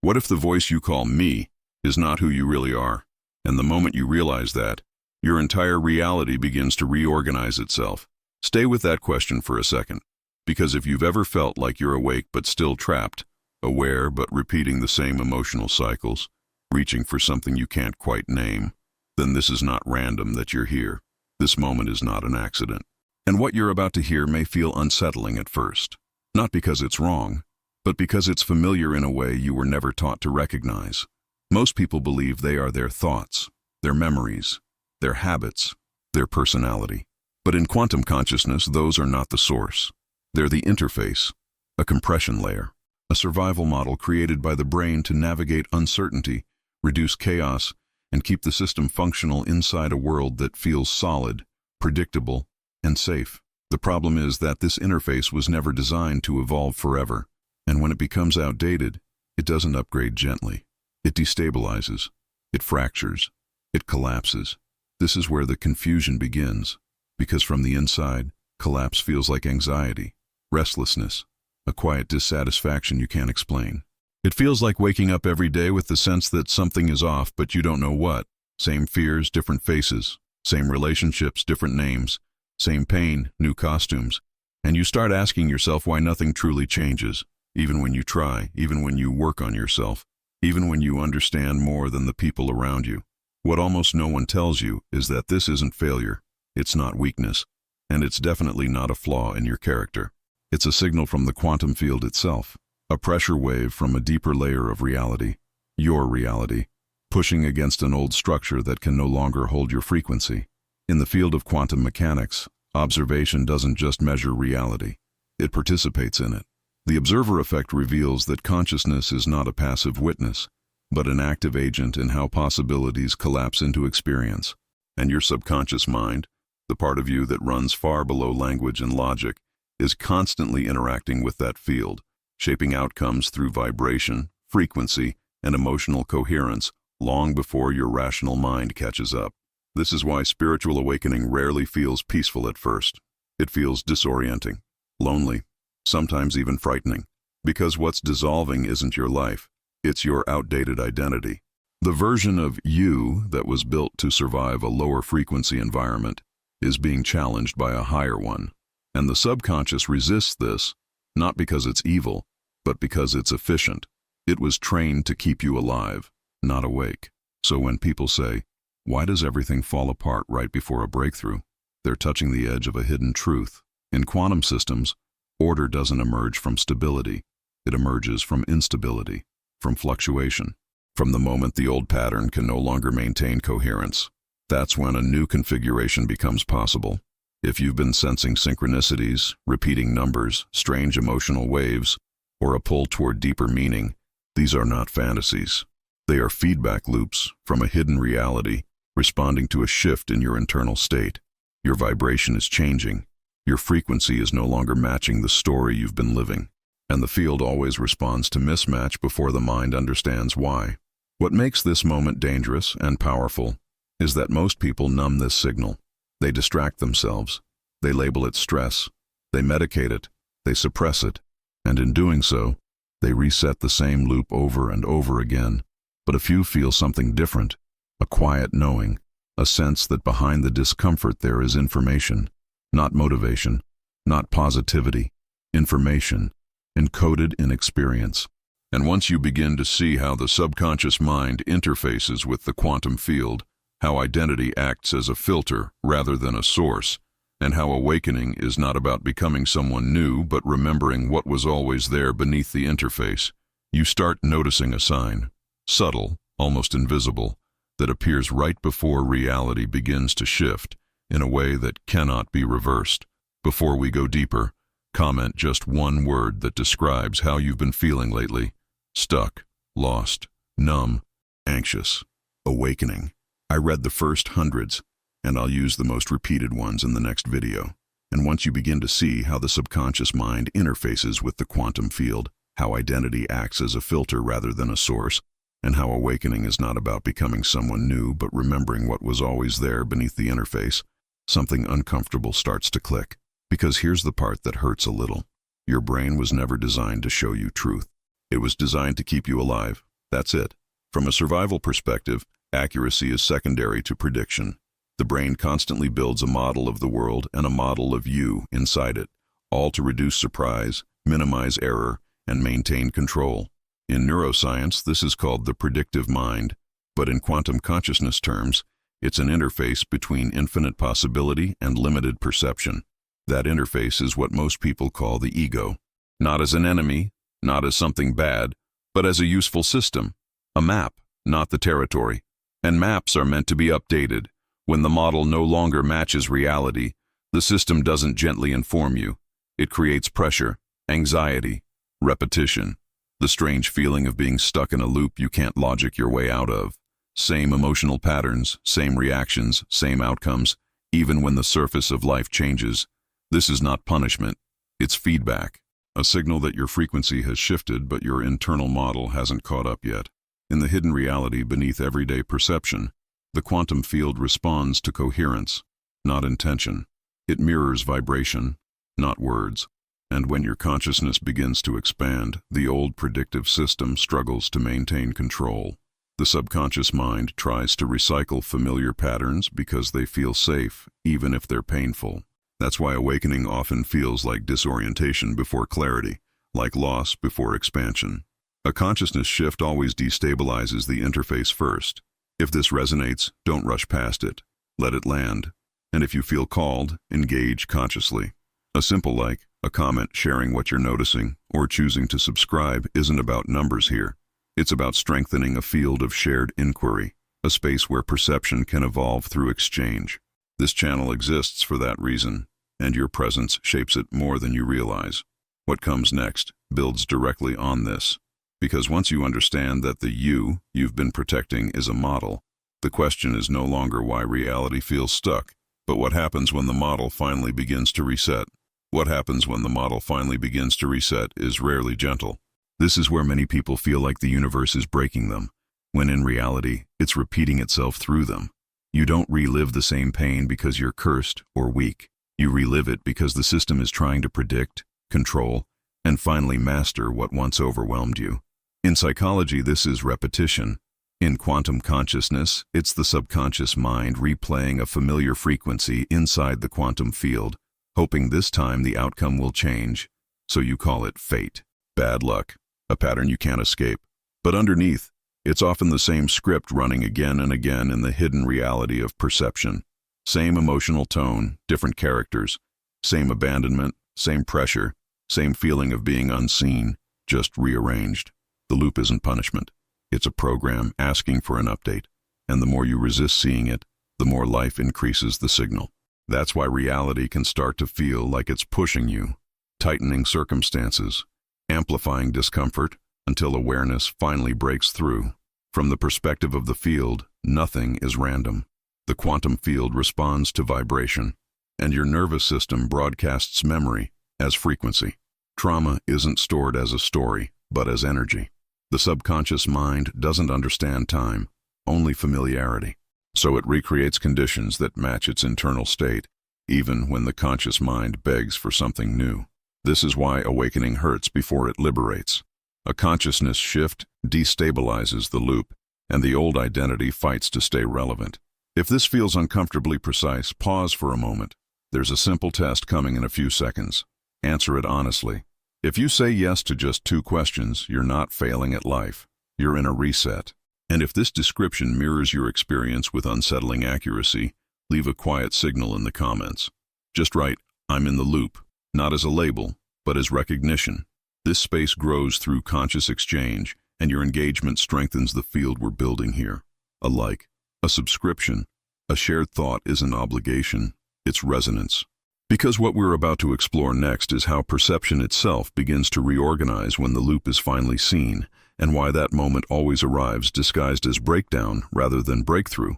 What if the voice you call me is not who you really are? And the moment you realize that, your entire reality begins to reorganize itself. Stay with that question for a second, because if you've ever felt like you're awake but still trapped, aware but repeating the same emotional cycles, reaching for something you can't quite name, then this is not random that you're here. This moment is not an accident. And what you're about to hear may feel unsettling at first, not because it's wrong, but because it's familiar in a way you were never taught to recognize. Most people believe they are their thoughts, their memories, their habits, their personality. But in quantum consciousness, those are not the source. They're the interface, a compression layer, a survival model created by the brain to navigate uncertainty, reduce chaos, and keep the system functional inside a world that feels solid, predictable, and safe. The problem is that this interface was never designed to evolve forever, and when it becomes outdated, it doesn't upgrade gently. It destabilizes, it fractures, it collapses. This is where the confusion begins, because from the inside, collapse feels like anxiety, restlessness, a quiet dissatisfaction you can't explain. It feels like waking up every day with the sense that something is off, but you don't know what. Same fears, different faces. Same relationships, different names. Same pain, new costumes. And you start asking yourself why nothing truly changes, even when you try, even when you work on yourself, even when you understand more than the people around you. What almost no one tells you is that this isn't failure, it's not weakness, and it's definitely not a flaw in your character. It's a signal from the quantum field itself, a pressure wave from a deeper layer of reality, your reality, pushing against an old structure that can no longer hold your frequency. In the field of quantum mechanics, observation doesn't just measure reality, it participates in it. The observer effect reveals that consciousness is not a passive witness, but an active agent in how possibilities collapse into experience. And your subconscious mind, the part of you that runs far below language and logic, is constantly interacting with that field, shaping outcomes through vibration, frequency, and emotional coherence long before your rational mind catches up. This is why spiritual awakening rarely feels peaceful at first. It feels disorienting, lonely, sometimes even frightening, because what's dissolving isn't your life, it's your outdated identity. The version of you that was built to survive a lower frequency environment is being challenged by a higher one. And the subconscious resists this, not because it's evil, but because it's efficient. It was trained to keep you alive, not awake. So when people say, "Why does everything fall apart right before a breakthrough?" they're touching the edge of a hidden truth. In quantum systems, order doesn't emerge from stability. It emerges from instability, from fluctuation. From the moment the old pattern can no longer maintain coherence, that's when a new configuration becomes possible. If you've been sensing synchronicities, repeating numbers, strange emotional waves, or a pull toward deeper meaning, these are not fantasies. They are feedback loops from a hidden reality, responding to a shift in your internal state. Your vibration is changing. Your frequency is no longer matching the story you've been living. And the field always responds to mismatch before the mind understands why. What makes this moment dangerous and powerful is that most people numb this signal. They distract themselves. They label it stress. They medicate it. They suppress it. And in doing so, they reset the same loop over and over again. But a few feel something different, a quiet knowing, a sense that behind the discomfort there is information, not motivation, not positivity, information, encoded in experience. And once you begin to see how the subconscious mind interfaces with the quantum field, how identity acts as a filter rather than a source, and how awakening is not about becoming someone new but remembering what was always there beneath the interface, you start noticing a sign, subtle, almost invisible, that appears right before reality begins to shift in a way that cannot be reversed. Before we go deeper, comment just one word that describes how you've been feeling lately. Stuck, lost, numb, anxious, awakening. I read the first hundreds, and I'll use the most repeated ones in the next video. And once you begin to see how the subconscious mind interfaces with the quantum field, how identity acts as a filter rather than a source, and how awakening is not about becoming someone new but remembering what was always there beneath the interface, something uncomfortable starts to click. Because here's the part that hurts a little. Your brain was never designed to show you truth. It was designed to keep you alive, That's it. From a survival perspective, accuracy is secondary to prediction. The brain constantly builds a model of the world and a model of you inside it, all to reduce surprise, minimize error, and maintain control. In neuroscience, this is called the predictive mind, but in quantum consciousness terms, it's an interface between infinite possibility and limited perception. That interface is what most people call the ego. Not as an enemy, not as something bad, but as a useful system. A map, not the territory. And maps are meant to be updated. When the model no longer matches reality, the system doesn't gently inform you. It creates pressure, anxiety, repetition, the strange feeling of being stuck in a loop you can't logic your way out of. Same emotional patterns, same reactions, same outcomes, even when the surface of life changes. This is not punishment, it's feedback. A signal that your frequency has shifted but your internal model hasn't caught up yet. In the hidden reality beneath everyday perception, the quantum field responds to coherence, not intention. It mirrors vibration, not words. And when your consciousness begins to expand, the old predictive system struggles to maintain control. The subconscious mind tries to recycle familiar patterns because they feel safe, even if they're painful. That's why awakening often feels like disorientation before clarity, like loss before expansion. A consciousness shift always destabilizes the interface first. If this resonates, don't rush past it. Let it land. And if you feel called, engage consciously. A simple like, a comment sharing what you're noticing, or choosing to subscribe isn't about numbers here. It's about strengthening a field of shared inquiry, a space where perception can evolve through exchange. This channel exists for that reason, and your presence shapes it more than you realize. What comes next builds directly on this. Because once you understand that the you've been protecting is a model, the question is no longer why reality feels stuck, but what happens when the model finally begins to reset. What happens when the model finally begins to reset is rarely gentle. This is where many people feel like the universe is breaking them, when in reality, it's repeating itself through them. You don't relive the same pain because you're cursed or weak. You relive it because the system is trying to predict, control, and finally master what once overwhelmed you. In psychology, this is repetition. In quantum consciousness, it's the subconscious mind replaying a familiar frequency inside the quantum field, hoping this time the outcome will change, so you call it fate. Bad luck, a pattern you can't escape. But underneath, it's often the same script running again and again in the hidden reality of perception. Same emotional tone, different characters. Same abandonment, same pressure, same feeling of being unseen, just rearranged. The loop isn't punishment. It's a program asking for an update. And the more you resist seeing it, the more life increases the signal. That's why reality can start to feel like it's pushing you, tightening circumstances, amplifying discomfort, until awareness finally breaks through. From the perspective of the field, nothing is random. The quantum field responds to vibration, and your nervous system broadcasts memory as frequency. Trauma isn't stored as a story, but as energy. The subconscious mind doesn't understand time, only familiarity. So it recreates conditions that match its internal state, even when the conscious mind begs for something new. This is why awakening hurts before it liberates. A consciousness shift destabilizes the loop, and the old identity fights to stay relevant. If this feels uncomfortably precise, pause for a moment. There's a simple test coming in a few seconds. Answer it honestly. If you say yes to just 2 questions, you're not failing at life. You're in a reset. And if this description mirrors your experience with unsettling accuracy, leave a quiet signal in the comments. Just write, "I'm in the loop," not as a label, but as recognition. This space grows through conscious exchange, and your engagement strengthens the field we're building here. A like, a subscription, a shared thought isn't obligation, it's resonance. Because what we're about to explore next is how perception itself begins to reorganize when the loop is finally seen, and why that moment always arrives disguised as breakdown rather than breakthrough.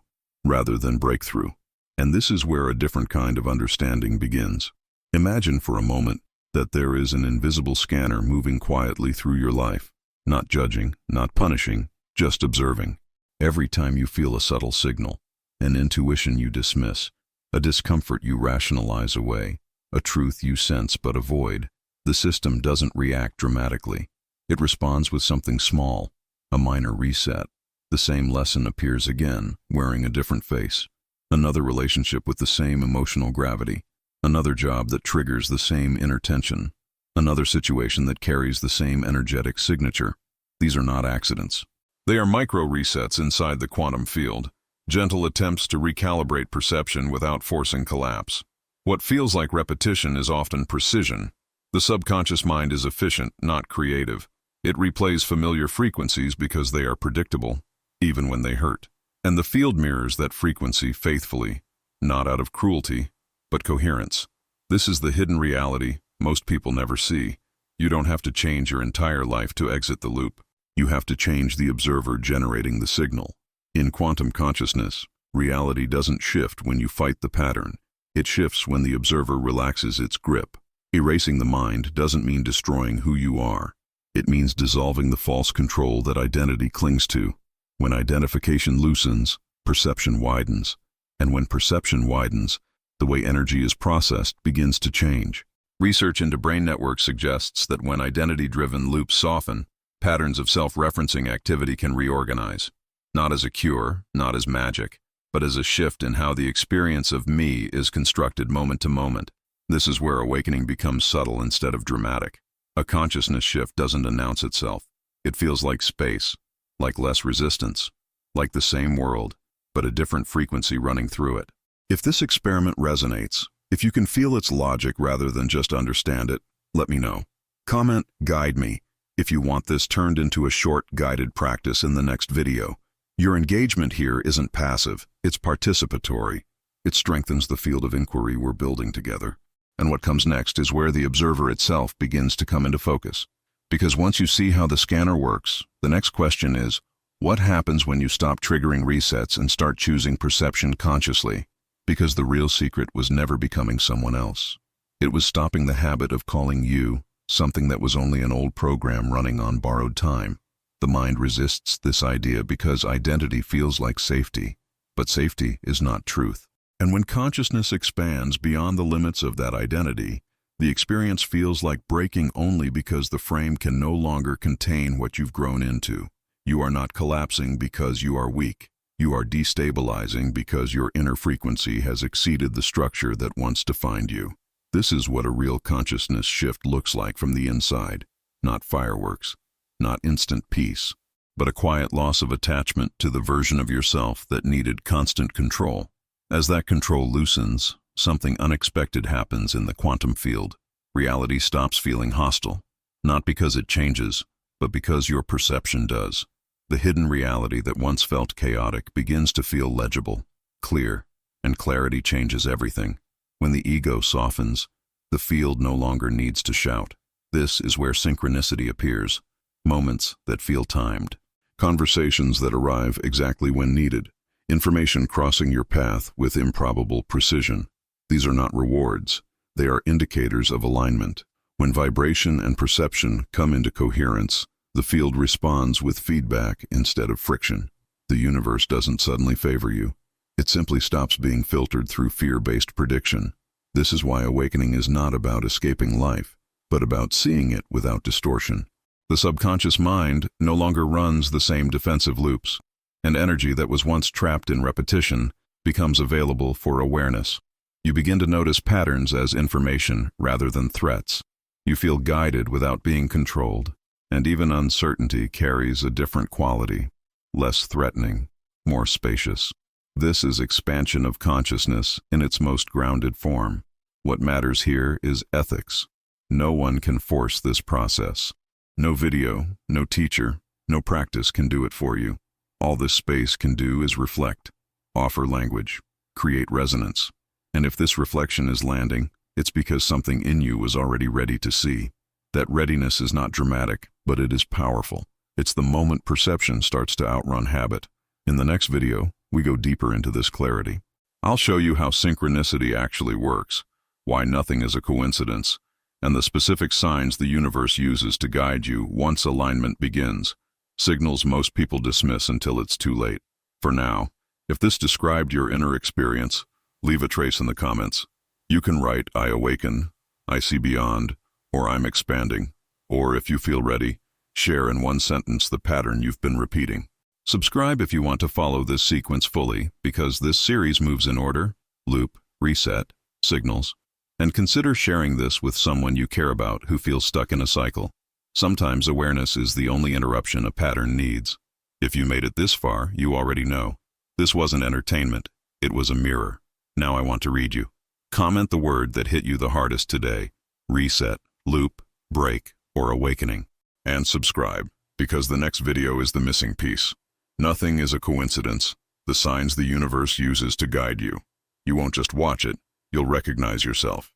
And this is where a different kind of understanding begins. Imagine for a moment that there is an invisible scanner moving quietly through your life, not judging, not punishing, just observing. Every time you feel a subtle signal, an intuition you dismiss, a discomfort you rationalize away, a truth you sense but avoid, the system doesn't react dramatically. It responds with something small, A minor reset. The same lesson appears again, wearing a different face. Another relationship with the same emotional gravity. Another job that triggers the same inner tension. Another situation that carries the same energetic signature. These are not accidents. They are micro-resets inside the quantum field, gentle attempts to recalibrate perception without forcing collapse. What feels like repetition is often precision. The subconscious mind is efficient, not creative. It replays familiar frequencies because they are predictable, even when they hurt. And the field mirrors that frequency faithfully, not out of cruelty, but coherence. This is the hidden reality most people never see. You don't have to change your entire life to exit the loop. You have to change the observer generating the signal. In quantum consciousness, reality doesn't shift when you fight the pattern. It shifts when the observer relaxes its grip. Erasing the mind doesn't mean destroying who you are. It means dissolving the false control that identity clings to. When identification loosens, perception widens. And when perception widens, the way energy is processed begins to change. Research into brain networks suggests that when identity-driven loops soften, patterns of self-referencing activity can reorganize. Not as a cure, not as magic, but as a shift in how the experience of me is constructed moment to moment. This is where awakening becomes subtle instead of dramatic. A consciousness shift doesn't announce itself. It feels like space, like less resistance, like the same world, but a different frequency running through it. If this experiment resonates, if you can feel its logic rather than just understand it, let me know. Comment, guide me, if you want this turned into a short, guided practice in the next video. Your engagement here isn't passive, it's participatory. It strengthens the field of inquiry we're building together. And what comes next is where the observer itself begins to come into focus. Because once you see how the scanner works, the next question is, what happens when you stop triggering resets and start choosing perception consciously? Because the real secret was never becoming someone else. It was stopping the habit of calling you something that was only an old program running on borrowed time. The mind resists this idea because identity feels like safety, but safety is not truth. And when consciousness expands beyond the limits of that identity, the experience feels like breaking only because the frame can no longer contain what you've grown into. You are not collapsing because you are weak. You are destabilizing because your inner frequency has exceeded the structure that once defined you. This is what a real consciousness shift looks like from the inside. Not fireworks, not instant peace, but a quiet loss of attachment to the version of yourself that needed constant control. As that control loosens, something unexpected happens in the quantum field. Reality stops feeling hostile, not because it changes, but because your perception does. The hidden reality that once felt chaotic begins to feel legible, clear, and clarity changes everything. When the ego softens, the field no longer needs to shout. This is where synchronicity appears, moments that feel timed, conversations that arrive exactly when needed, information crossing your path with improbable precision. These are not rewards, they are indicators of alignment. When vibration and perception come into coherence, the field responds with feedback instead of friction. The universe doesn't suddenly favor you. It simply stops being filtered through fear-based prediction. This is why awakening is not about escaping life, but about seeing it without distortion. The subconscious mind no longer runs the same defensive loops, and energy that was once trapped in repetition becomes available for awareness. You begin to notice patterns as information rather than threats. You feel guided without being controlled, and even uncertainty carries a different quality, less threatening, more spacious. This is expansion of consciousness in its most grounded form. What matters here is ethics. No one can force this process. No video, no teacher, no practice can do it for you. All this space can do is reflect, offer language, create resonance. And if this reflection is landing, it's because something in you was already ready to see. That readiness is not dramatic, but it is powerful. It's the moment perception starts to outrun habit. In the next video, we go deeper into this clarity. I'll show you how synchronicity actually works, why nothing is a coincidence, and the specific signs the universe uses to guide you once alignment begins, signals most people dismiss until it's too late. For now, if this described your inner experience, leave a trace in the comments. You can write, I awaken, I see beyond, or I'm expanding. Or if you feel ready, Share in one sentence the pattern you've been repeating. Subscribe if you want to follow this sequence fully, because this series moves in order, loop, reset, signals, and consider sharing this with someone you care about who feels stuck in a cycle. Sometimes awareness is the only interruption a pattern needs. If you made it this far, you already know. This wasn't entertainment, it was a mirror. Now I want to read you. Comment the word that hit you the hardest today: reset, loop, break, or awakening. And subscribe, because the next video is the missing piece. Nothing is a coincidence. The signs the universe uses to guide you. You won't just watch it, you'll recognize yourself.